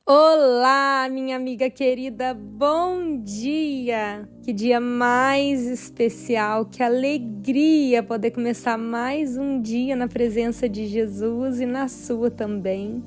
Olá, minha amiga querida, bom dia! Que dia mais especial, que alegria poder começar mais um dia na presença de Jesus e na sua também.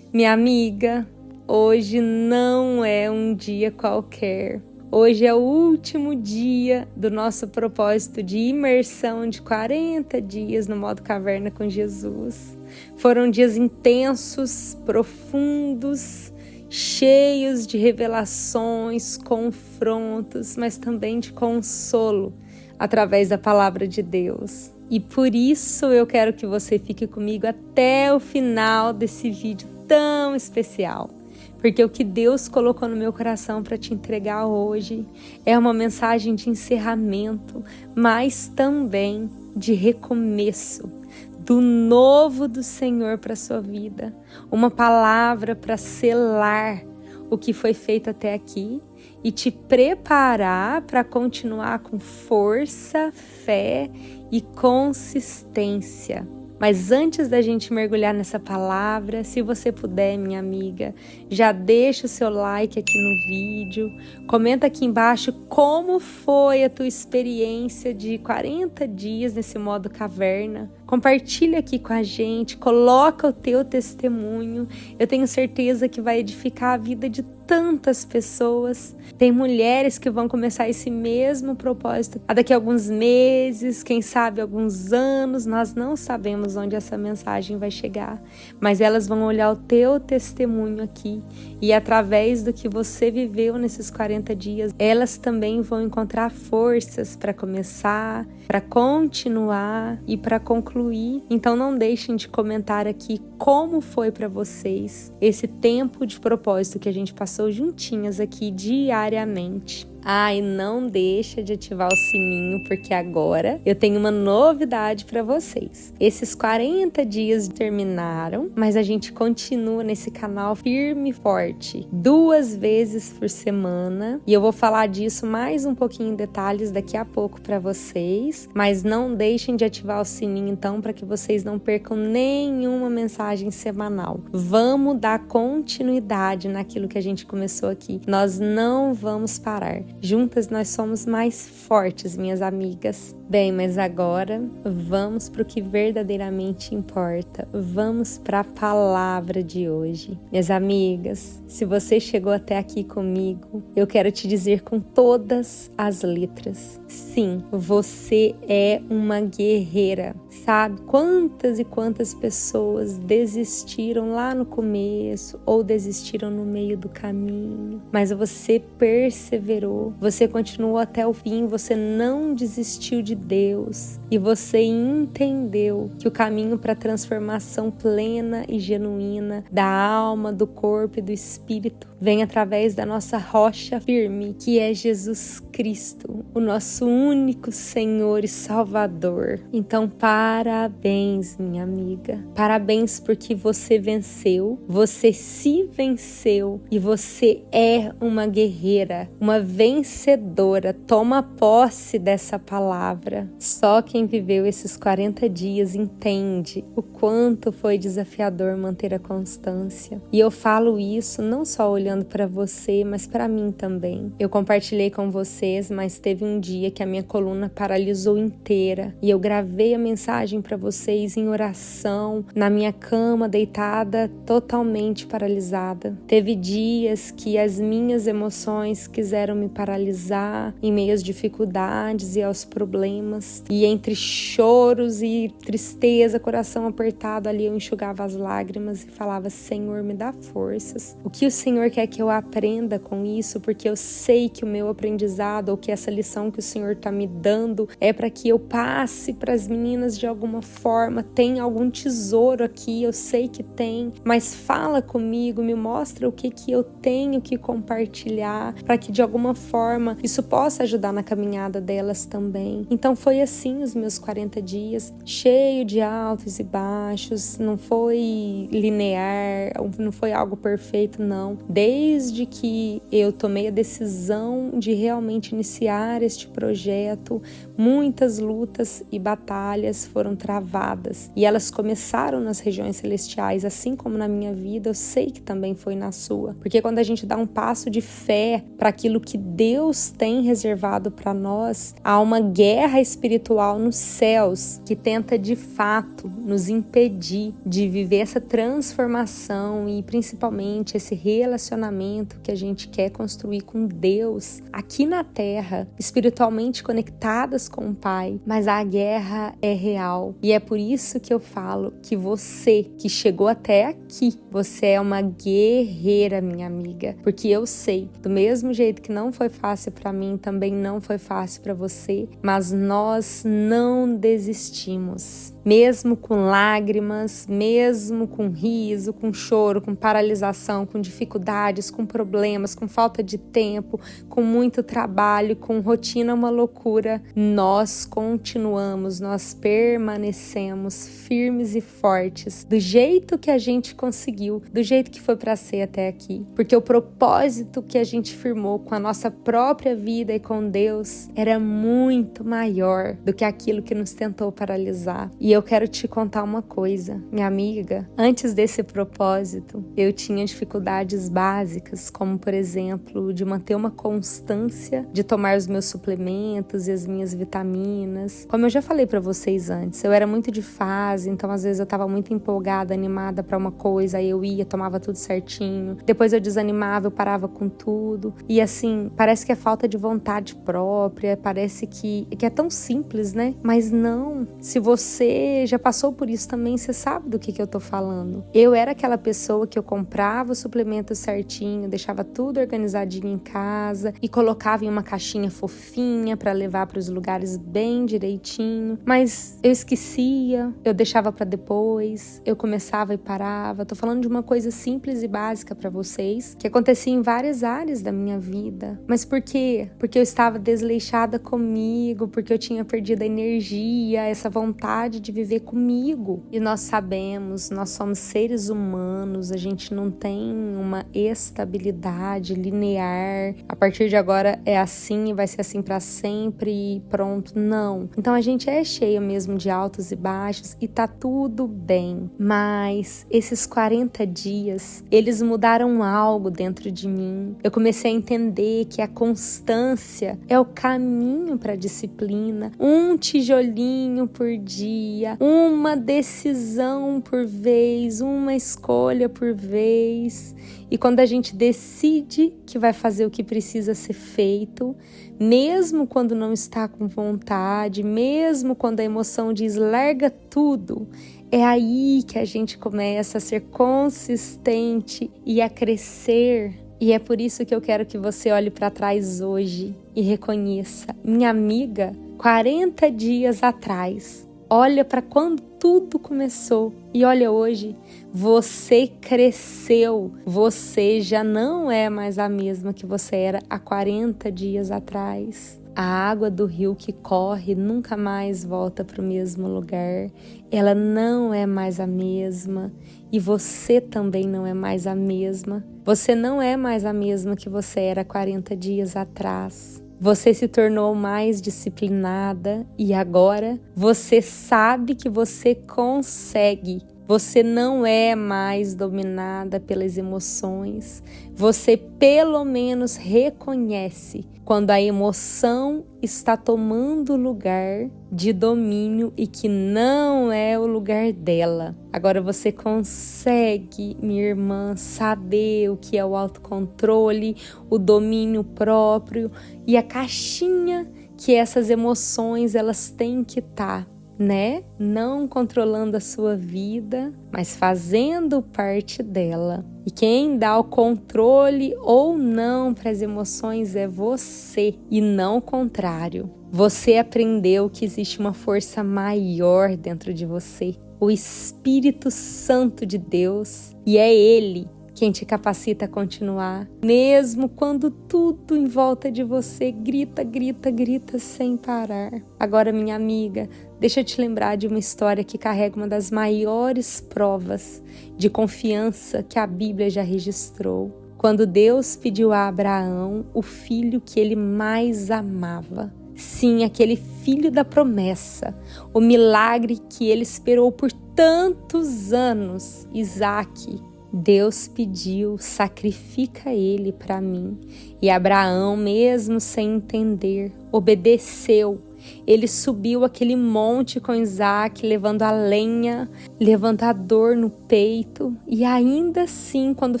Minha amiga, hoje não é um dia qualquer. Hoje é o último dia do nosso propósito de imersão de 40 dias no modo caverna com Jesus. Foram dias intensos, profundos, cheios de revelações, confrontos, mas também de consolo através da palavra de Deus. E por isso eu quero que você fique comigo até o final desse vídeo tão especial. Porque o que Deus colocou no meu coração para te entregar hoje é uma mensagem de encerramento, mas também de recomeço, do novo do Senhor para a sua vida. Uma palavra para selar o que foi feito até aqui e te preparar para continuar com força, fé e consistência. Mas antes da gente mergulhar nessa palavra, se você puder, minha amiga, já deixa o seu like aqui no vídeo, comenta aqui embaixo como foi a tua experiência de 40 dias nesse modo caverna. Compartilha aqui com a gente, coloca o teu testemunho. Eu tenho certeza que vai edificar a vida de tantas pessoas. Tem mulheres que vão começar esse mesmo propósito daqui a alguns meses, quem sabe alguns anos. Nós não sabemos onde essa mensagem vai chegar, mas elas vão olhar o teu testemunho aqui e através do que você viveu nesses 40 dias, elas também vão encontrar forças para começar, para continuar e para concluir. Então não deixem de comentar aqui como foi para vocês esse tempo de propósito que a gente passou juntinhas aqui diariamente. E não deixa de ativar o sininho, porque agora eu tenho uma novidade para vocês. Esses 40 dias terminaram, mas a gente continua nesse canal firme e forte, 2 vezes por semana. E eu vou falar disso mais um pouquinho em detalhes daqui a pouco para vocês. Mas não deixem de ativar o sininho então, para que vocês não percam nenhuma mensagem semanal. Vamos dar continuidade naquilo que a gente começou aqui. Nós não vamos parar. Juntas nós somos mais fortes, minhas amigas. Bem, mas agora vamos para o que verdadeiramente importa. Vamos para a palavra de hoje. Minhas amigas, se você chegou até aqui comigo, eu quero te dizer com todas as letras: sim, você é uma guerreira. Sabe quantas e quantas pessoas desistiram lá no começo ou desistiram no meio do caminho, mas você perseverou, você continuou até o fim, você não desistiu de Deus e você entendeu que o caminho para a transformação plena e genuína da alma, do corpo e do espírito vem através da nossa rocha firme, que é Jesus Cristo, o nosso único Senhor e Salvador. Então, parabéns, minha amiga. Parabéns porque você venceu, você se venceu e você é uma guerreira, uma vencedora. Toma posse dessa palavra. Só quem viveu esses 40 dias entende o quanto foi desafiador manter a constância. E eu falo isso não só olhando para você, mas para mim também. Eu compartilhei com vocês, mas teve um dia que a minha coluna paralisou inteira e eu gravei a mensagem para vocês em oração, na minha cama, deitada, totalmente paralisada. Teve dias que as minhas emoções quiseram me paralisar em meio às dificuldades e aos problemas, e entre choros e tristeza, coração apertado ali, eu enxugava as lágrimas e falava: Senhor, me dá forças. O que o Senhor quer que eu aprenda com isso? Porque eu sei que o meu aprendizado, ou que essa lição que o Senhor está me dando, é para que eu passe para as meninas de alguma forma. Tem algum tesouro aqui, eu sei que tem, mas fala comigo, me mostra o que eu tenho que compartilhar, para que de alguma forma isso possa ajudar na caminhada delas também. Então Então foi assim os meus 40 dias, cheio de altos e baixos, não foi linear, não foi algo perfeito, não. Desde que eu tomei a decisão de realmente iniciar este projeto, muitas lutas e batalhas foram travadas e elas começaram nas regiões celestiais, assim como na minha vida, eu sei que também foi na sua. Porque quando a gente dá um passo de fé para aquilo que Deus tem reservado para nós, há uma guerra espiritual nos céus que tenta de fato nos impedir de viver essa transformação e principalmente esse relacionamento que a gente quer construir com Deus aqui na terra, espiritualmente conectadas com o Pai. Mas a guerra é real e é por isso que eu falo que você que chegou até aqui, você é uma guerreira, minha amiga, porque eu sei, do mesmo jeito que não foi fácil para mim, também não foi fácil para você, mas nós não desistimos. Mesmo com lágrimas, mesmo com riso, com choro, com paralisação, com dificuldades, com problemas, com falta de tempo, com muito trabalho, com rotina uma loucura, nós continuamos, nós permanecemos firmes e fortes, do jeito que a gente conseguiu, do jeito que foi para ser até aqui. Porque o propósito que a gente firmou com a nossa própria vida e com Deus era muito maior do que aquilo que nos tentou paralisar. E eu quero te contar uma coisa, minha amiga, antes desse propósito, eu tinha dificuldades básicas, como por exemplo, de manter uma constância, de tomar os meus suplementos e as minhas vitaminas. Como eu já falei pra vocês antes, eu era muito de fase, então às vezes eu tava muito empolgada, animada pra uma coisa, aí eu ia, tomava tudo certinho. Depois eu desanimava, eu parava com tudo. E assim, parece que é falta de vontade própria, parece que é tão simples, né? Mas não, se você já passou por isso também, você sabe do que eu tô falando. Eu era aquela pessoa que eu comprava o suplemento certinho, deixava tudo organizadinho em casa e colocava em uma caixinha fofinha para levar para os lugares bem direitinho, mas eu esquecia, eu deixava para depois, eu começava e parava. Tô falando de uma coisa simples e básica para vocês, que acontecia em várias áreas da minha vida. Mas por quê? Porque eu estava desleixada comigo, porque eu tinha perdido a energia, essa vontade de viver comigo. E nós sabemos, nós somos seres humanos, a gente não tem uma estabilidade linear. A partir de agora é assim e vai ser assim para sempre e pronto. Não. Então a gente é cheia mesmo de altos e baixos e tá tudo bem. Mas esses 40 dias, eles mudaram algo dentro de mim. Eu comecei a entender que a constância é o caminho para a disciplina. Um tijolinho por dia, uma decisão por vez, uma escolha por vez. E quando a gente decide que vai fazer o que precisa ser feito, mesmo quando não está com vontade, mesmo quando a emoção diz larga tudo, é aí que a gente começa a ser consistente e a crescer. E é por isso que eu quero que você olhe para trás hoje e reconheça, minha amiga, 40 dias atrás, olha para quando tudo começou e olha hoje, você cresceu, você já não é mais a mesma que você era há 40 dias atrás. A água do rio que corre nunca mais volta para o mesmo lugar, ela não é mais a mesma e você também não é mais a mesma. Você não é mais a mesma que você era 40 dias atrás. Você se tornou mais disciplinada e agora você sabe que você consegue. Você não é mais dominada pelas emoções. Você pelo menos reconhece quando a emoção está tomando lugar de domínio e que não é o lugar dela. Agora você consegue, minha irmã, saber o que é o autocontrole, o domínio próprio e a caixinha que essas emoções elas têm que estar, né? Não controlando a sua vida, mas fazendo parte dela. E quem dá o controle ou não para as emoções é você e não o contrário. Você aprendeu que existe uma força maior dentro de você, o Espírito Santo de Deus, e é Ele quem te capacita a continuar. Mesmo quando tudo em volta de você grita, grita, grita sem parar. Agora, minha amiga, deixa eu te lembrar de uma história que carrega uma das maiores provas de confiança que a Bíblia já registrou. Quando Deus pediu a Abraão o filho que ele mais amava. Sim, aquele filho da promessa, o milagre que ele esperou por tantos anos, Isaque. Deus pediu, sacrifica ele para mim. E Abraão, mesmo sem entender, obedeceu. Ele subiu aquele monte com Isaque, levando a lenha, levando a dor no peito. E ainda assim, quando o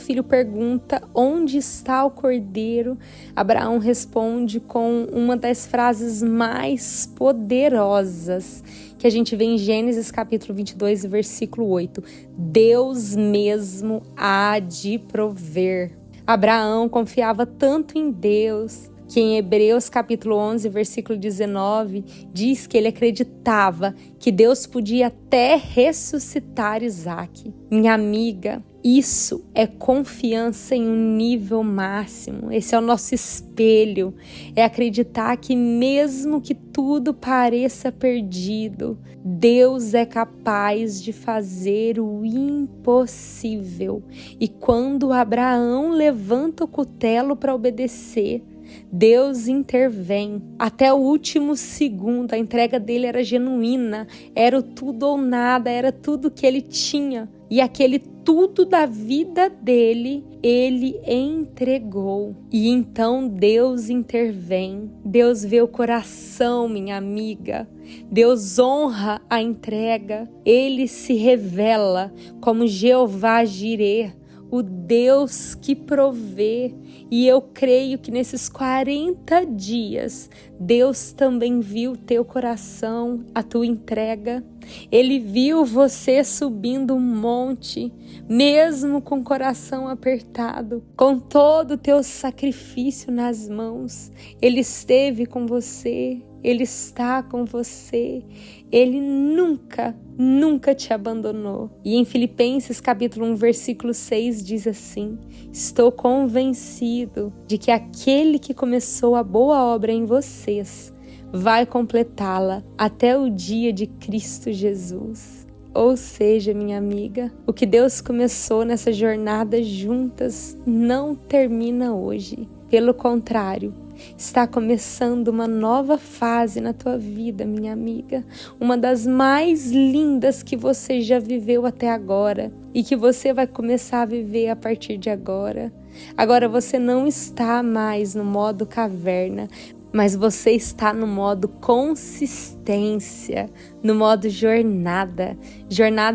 filho pergunta onde está o cordeiro, Abraão responde com uma das frases mais poderosas que a gente vê em Gênesis capítulo 22, versículo 8. Deus mesmo há de prover. Abraão confiava tanto em Deus que em Hebreus capítulo 11, versículo 19, diz que ele acreditava que Deus podia até ressuscitar Isaque. Minha amiga, isso é confiança em um nível máximo. Esse é o nosso espelho. É acreditar que mesmo que tudo pareça perdido, Deus é capaz de fazer o impossível. E quando Abraão levanta o cutelo para obedecer, Deus intervém. Até o último segundo, a entrega dele era genuína, era o tudo ou nada, era tudo que ele tinha. E aquele tudo da vida dele, ele entregou. E então Deus intervém. Deus vê o coração, minha amiga. Deus honra a entrega. Ele se revela como Jeová Jireh, o Deus que provê. E eu creio que nesses 40 dias, Deus também viu o teu coração, a tua entrega. Ele viu você subindo um monte, mesmo com o coração apertado, com todo o teu sacrifício nas mãos. Ele esteve com você, Ele está com você. Ele nunca te abandonou. E em Filipenses capítulo 1, versículo 6 diz assim: estou convencido de que aquele que começou a boa obra em vocês vai completá-la até o dia de Cristo Jesus. Ou seja, minha amiga, o que Deus começou nessa jornada juntas não termina hoje. Pelo contrário, está começando uma nova fase na tua vida, minha amiga. Uma das mais lindas que você já viveu até agora e que você vai começar a viver a partir de agora. Agora você não está mais no modo caverna, mas você está no modo consistência, no modo jornada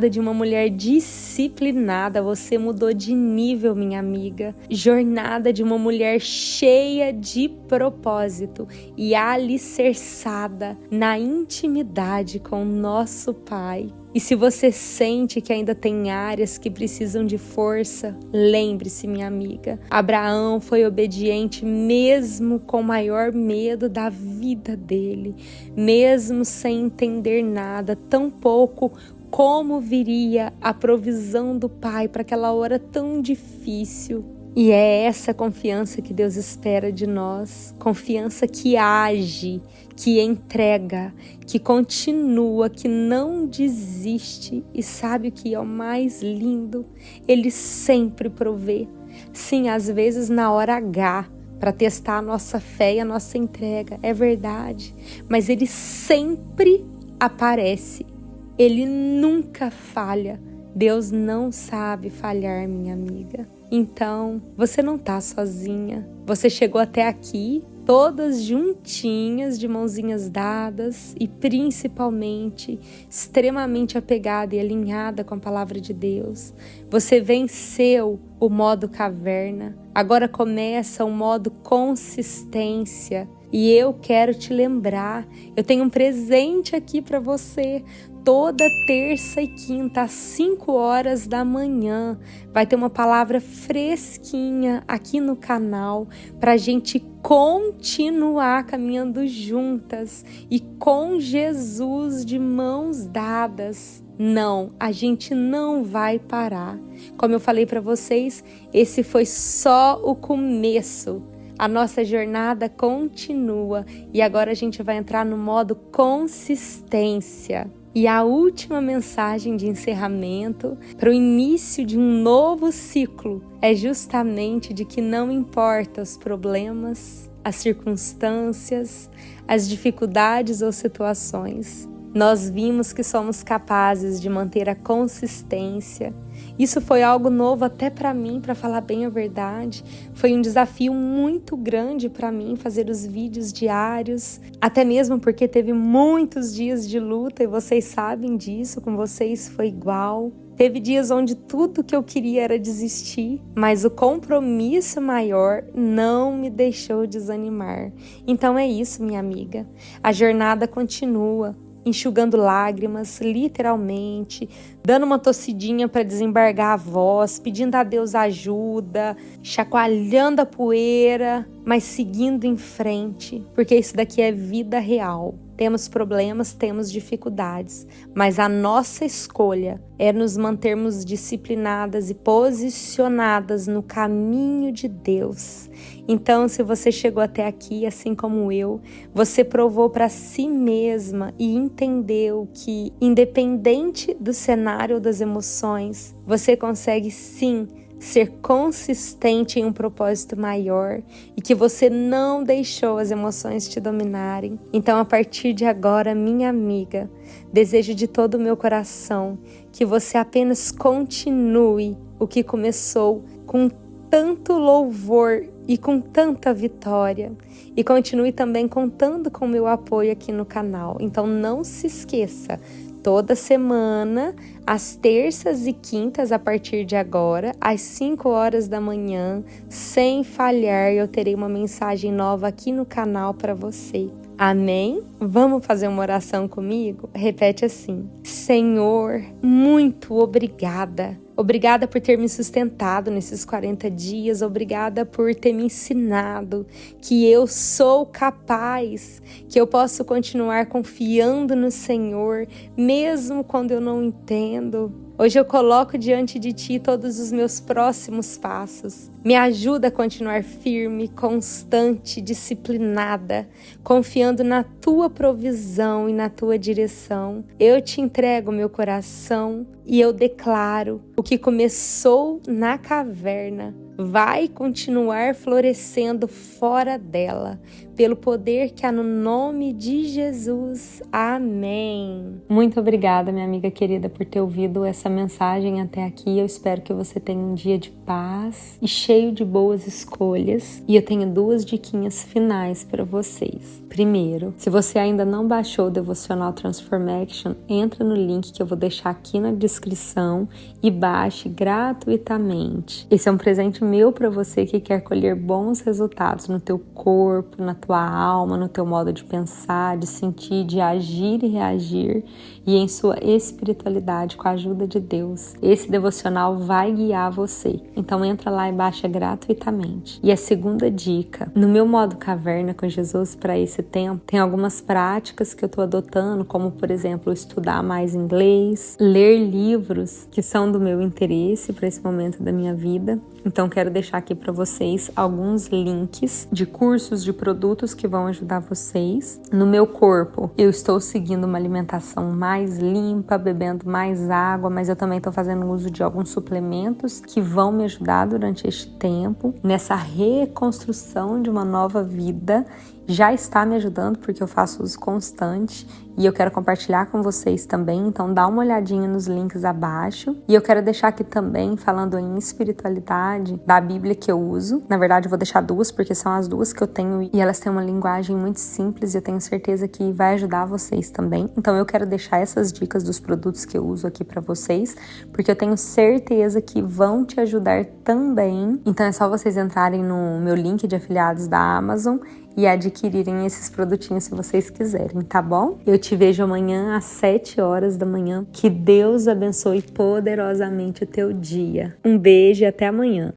de uma mulher disciplinada. Você mudou de nível, minha amiga. Jornada de uma mulher cheia de propósito e alicerçada na intimidade com o nosso Pai. E se você sente que ainda tem áreas que precisam de força, lembre-se, minha amiga, Abraão foi obediente mesmo com o maior medo da vida dele, mesmo sem entender nada, tampouco como viria a provisão do Pai para aquela hora tão difícil. E é essa confiança que Deus espera de nós, confiança que age, que entrega, que continua, que não desiste. E sabe o que é o mais lindo? Ele sempre provê. Sim, às vezes na hora H, para testar a nossa fé e a nossa entrega, é verdade. Mas Ele sempre aparece, Ele nunca falha. Deus não sabe falhar, minha amiga. Então, você não está sozinha. Você chegou até aqui, todas juntinhas, de mãozinhas dadas e principalmente extremamente apegada e alinhada com a palavra de Deus. Você venceu o modo caverna. Agora começa o modo consistência. E eu quero te lembrar, eu tenho um presente aqui para você. Toda terça e quinta, às 5 horas da manhã, vai ter uma palavra fresquinha aqui no canal para a gente continuar caminhando juntas e com Jesus de mãos dadas. Não, a gente não vai parar. Como eu falei para vocês, esse foi só o começo. A nossa jornada continua e agora a gente vai entrar no modo consistência. E a última mensagem de encerramento para o início de um novo ciclo é justamente de que não importa os problemas, as circunstâncias, as dificuldades ou situações, nós vimos que somos capazes de manter a consistência. Isso foi algo novo até para mim, para falar bem a verdade. Foi um desafio muito grande para mim fazer os vídeos diários, até mesmo porque teve muitos dias de luta e vocês sabem disso, com vocês foi igual. Teve dias onde tudo que eu queria era desistir, mas o compromisso maior não me deixou desanimar. Então é isso, minha amiga. A jornada continua. Enxugando lágrimas, literalmente, dando uma tossidinha para desembargar a voz, pedindo a Deus ajuda, chacoalhando a poeira, mas seguindo em frente, porque isso daqui é vida real. Temos problemas, temos dificuldades, mas a nossa escolha é nos mantermos disciplinadas e posicionadas no caminho de Deus. Então, se você chegou até aqui, assim como eu, você provou para si mesma e entendeu que, independente do cenário ou das emoções, você consegue sim ser consistente em um propósito maior e que você não deixou as emoções te dominarem. Então, a partir de agora, minha amiga, desejo de todo o meu coração que você apenas continue o que começou com tanto louvor e com tanta vitória, e continue também contando com o meu apoio aqui no canal. Então não se esqueça, toda semana, às terças e quintas, a partir de agora, às 5 horas da manhã, sem falhar, eu terei uma mensagem nova aqui no canal para você. Amém? Vamos fazer uma oração comigo? Repete assim: Senhor, muito obrigada. Obrigada por ter me sustentado nesses 40 dias. Obrigada por ter me ensinado que eu sou capaz, que eu posso continuar confiando no Senhor, mesmo quando eu não entendo. Hoje eu coloco diante de Ti todos os meus próximos passos. Me ajuda a continuar firme, constante, disciplinada, confiando na Tua provisão e na Tua direção. Eu Te entrego meu coração e eu declaro: o que começou na caverna vai continuar florescendo fora dela, pelo poder que há no nome de Jesus. Amém. Muito obrigada, minha amiga querida, por ter ouvido essa mensagem até aqui. Eu espero que você tenha um dia de paz e cheio de boas escolhas. E eu tenho 2 diquinhas finais para vocês. Primeiro, se você ainda não baixou o Devocional Transformation, entra no link que eu vou deixar aqui na descrição e baixe gratuitamente. Esse é um presente meu para você que quer colher bons resultados no teu corpo, na tua alma, no teu modo de pensar, de sentir, de agir e reagir, e em sua espiritualidade com a ajuda de Deus. Esse devocional vai guiar você. Então entra lá e baixa gratuitamente. E a segunda dica, no meu modo caverna com Jesus para esse tempo, tem algumas práticas que eu estou adotando, como por exemplo, estudar mais inglês, ler livros que são do meu interesse para esse momento da minha vida. Então quero deixar aqui para vocês alguns links de cursos, de produtos que vão ajudar vocês. No meu corpo, eu estou seguindo uma alimentação mais limpa, bebendo mais água, mas eu também estou fazendo uso de alguns suplementos que vão me ajudar durante este tempo, nessa reconstrução de uma nova vida. Já está me ajudando porque eu faço uso constante e eu quero compartilhar com vocês também, então dá uma olhadinha nos links abaixo. E eu quero deixar aqui também, falando em espiritualidade, da Bíblia que eu uso. Na verdade eu vou deixar 2 porque são as 2 que eu tenho e elas têm uma linguagem muito simples e eu tenho certeza que vai ajudar vocês também. Então eu quero deixar essas dicas dos produtos que eu uso aqui para vocês, porque eu tenho certeza que vão te ajudar também. Então é só vocês entrarem no meu link de afiliados da Amazon e adquirirem esses produtinhos se vocês quiserem, tá bom? Eu te vejo amanhã às 7 horas da manhã. Que Deus abençoe poderosamente o teu dia. Um beijo e até amanhã.